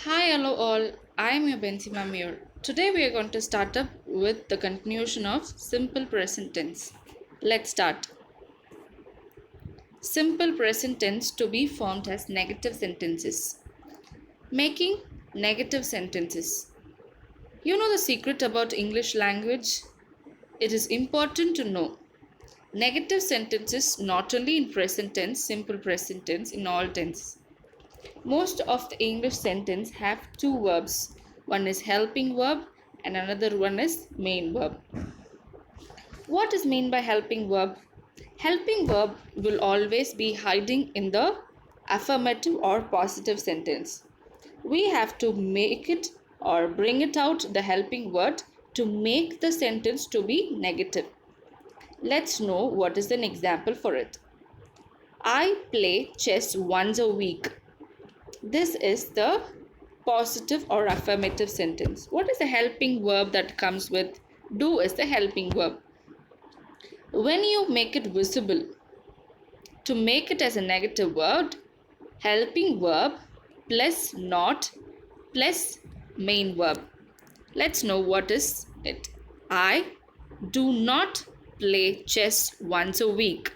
Hi, hello all. I am your Benzima Mir. Today we are going to start up with the continuation of simple present tense. Let's start. Simple present tense to be formed as negative sentences. Making negative sentences. You know the secret about English language? It is important to know. Negative sentences not only in present tense, simple present tense, in all tense. Most of the English sentence have two verbs. One is helping verb and another one is main verb. What is meant by helping verb? Helping verb will always be hiding in the affirmative or positive sentence. We have to make it or bring it out the helping word to make the sentence to be negative. Let's know what is an example for it. I play chess once a week. This is the positive or affirmative sentence. What is the helping verb that comes with do is the helping verb. When you make it visible, to make it as a negative word, helping verb plus not plus main verb. Let's know what is it. I do not play chess once a week.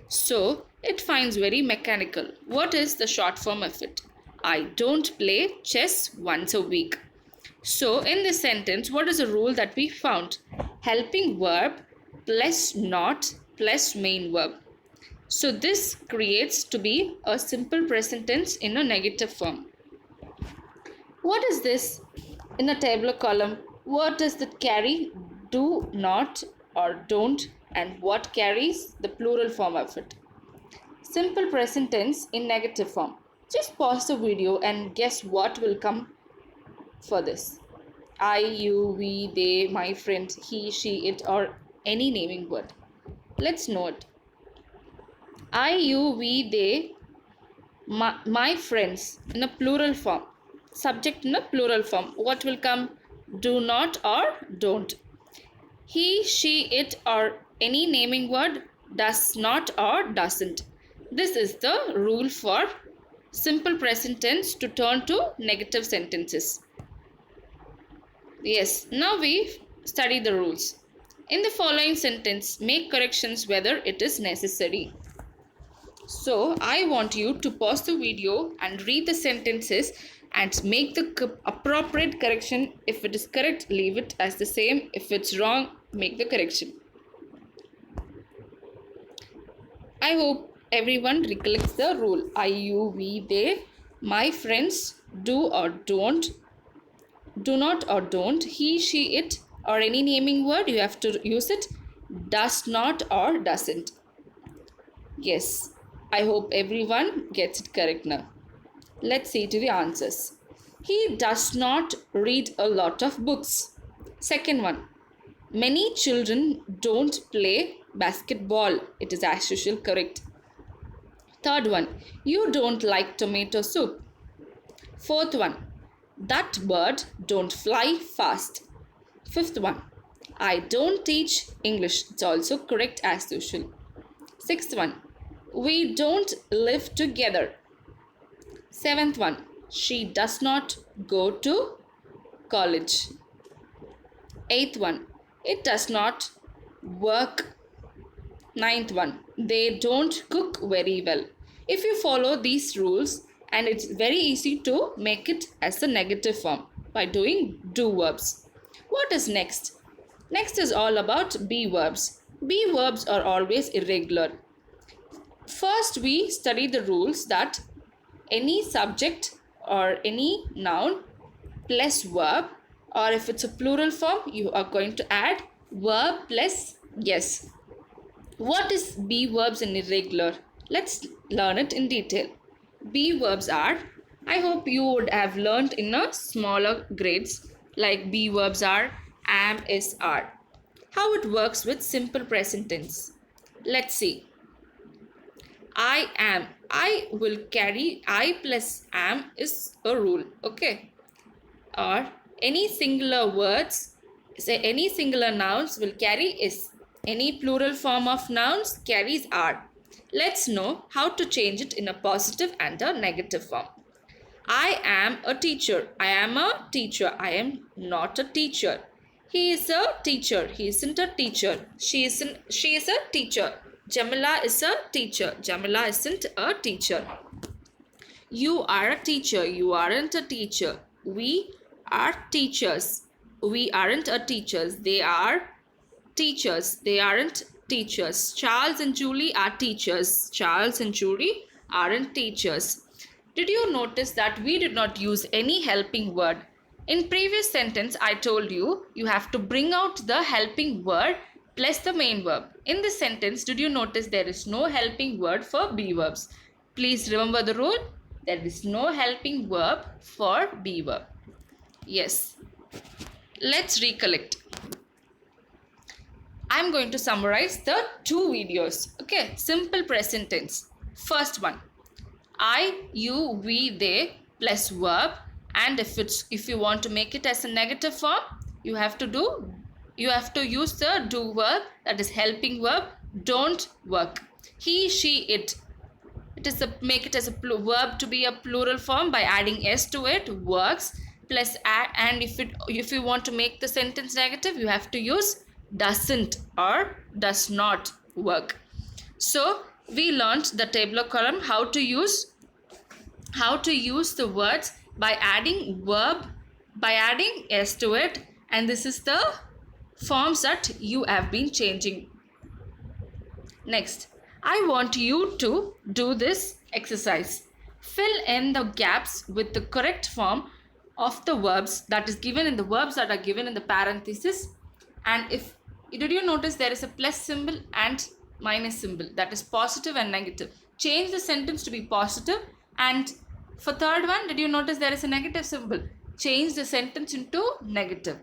So it finds very mechanical. What is the short form of it? I don't play chess once a week. So in this sentence, what is the rule that we found? Helping verb plus not plus main verb. So this creates to be a simple present tense in a negative form. What is this in the tabular column? What does that carry? Do not or don't, and what carries the plural form of it? Simple present tense in negative form. Just pause the video and guess what will come for this. I, you, we, they, my friend, he, she, it, or any naming word. Let's know it. I, you, we, they, my friends in a plural form. Subject in a plural form. What will come? Do not or don't. He, she, it, or any naming word does not or doesn't. This is the rule for simple present tense to turn to negative sentences. Yes, now we study the rules. In the following sentence, make corrections whether it is necessary. So, I want you to pause the video and read the sentences and make the appropriate correction. If it is correct, leave it as the same. If it's wrong, make the correction. I hope everyone recollects the rule. I, you, we, they, my friends, do or don't, do not or don't, he, she, it, or any naming word, you have to use it, does not or doesn't. Yes, I hope everyone gets it correct now. Let's see to the answers. He does not read a lot of books. Second one, many children don't play basketball. It is as usual correct. Third one, you don't like tomato soup. Fourth one, that bird don't fly fast. Fifth one, I don't teach English. It's also correct as usual. Sixth one, we don't live together. Seventh one, she does not go to college. Eighth one, it does not work. Ninth one, they don't cook very well. If you follow these rules, and it's very easy to make it as a negative form by doing do verbs. What is next? Next is all about be verbs. Be verbs are always irregular. First, we study the rules that any subject or any noun plus verb, or if it's a plural form, you are going to add verb plus yes. What is be verbs in irregular? Let's learn it in detail. Be verbs are, I hope you would have learned in a smaller grades, like be verbs are am, is, are. How it works with simple present tense. Let's see. I am. I will carry I plus am is a rule. Okay. Or any singular words, say any singular nouns will carry is. Any plural form of nouns carries are. Let's know how to change it in a positive and a negative form. I am a teacher. I am a teacher. I am not a teacher. He is a teacher. He isn't a teacher. She is a teacher. Jamila is a teacher. Jamila isn't a teacher. You are a teacher. You aren't a teacher. We are teachers. We aren't a teachers. They are teachers. They aren't teachers. Charles and Julie are teachers. Charles and Julie aren't teachers. Did you notice that we did not use any helping word? In previous sentence, I told you, you have to bring out the helping word plus the main verb. In this sentence, did you notice there is no helping word for be verbs? Please remember the rule. There is no helping verb for be verb. Yes. Let's recollect. I'm going to summarize the two videos. Okay, simple present tense. First one, I, you, we, they plus verb, and if you want to make it as a negative form, you have to use the do verb, that is helping verb, don't work. He, she, it. Make it as a verb to be a plural form by adding s to it, works, plus add, and if you want to make the sentence negative, you have to use doesn't or does not work. So we learned the tabular column, how to use the words by adding verb, by adding s to it, and this is the forms that you have been changing. Next, I want you to do this exercise. Fill in the gaps with the correct form of the verbs that is given in the verbs that are given in the parenthesis. And if did you notice there is a plus symbol and minus symbol, that is positive and negative. Change the sentence to be positive, and for third one, did you notice there is a negative symbol? Change the sentence into negative.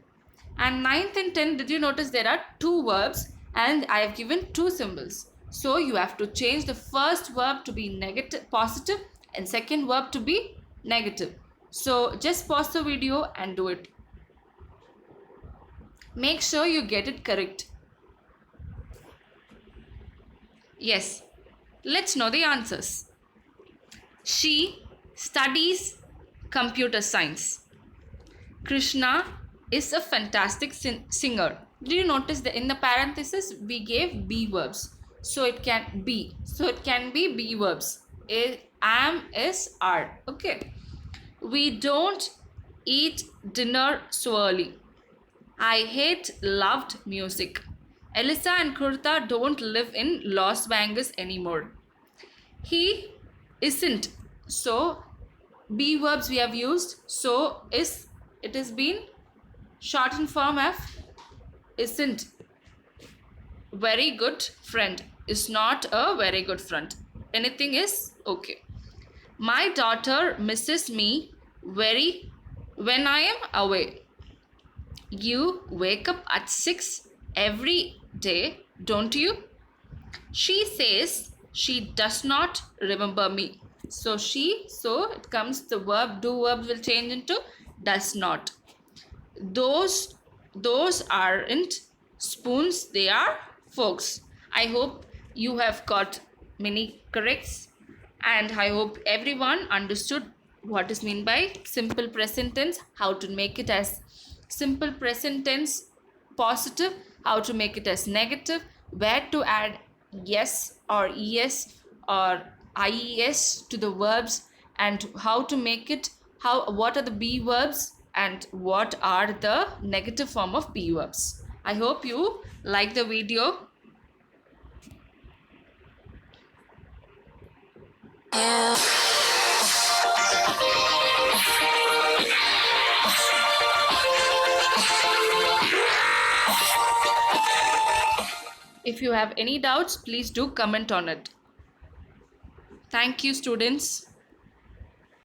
And 9th and 10th, did you notice there are two verbs and I have given two symbols. So you have to change the first verb to be negative, positive, and second verb to be negative. So just pause the video and do it. Make sure you get it correct. Yes, let's know the answers. She studies computer science. Krishna is a fantastic singer. Did you notice that in the parenthesis we gave be verbs? So it can be. So it can be be verbs. Am, is, are. Okay. We don't eat dinner so early. I hate loved music. Elisa and Kurta don't live in Las Vegas anymore. He isn't. So be verbs we have used. So is, it has been shortened form of isn't. Very good friend is not a very good friend. Anything is okay. My daughter misses me very when I am away. You wake up at 6 every day, don't you? She says she does not remember me. So it comes, the verb, do verb will change into does not. Those aren't spoons, they are forks. I hope you have got many corrects, and I hope everyone understood what is meant by simple present tense, how to make it as simple present tense positive, how to make it as negative, where to add yes or es or ies to the verbs, and how to make it, what are the be verbs and what are the negative form of be verbs. I hope you like the video. If you have any doubts, please do comment on it. Thank you, students.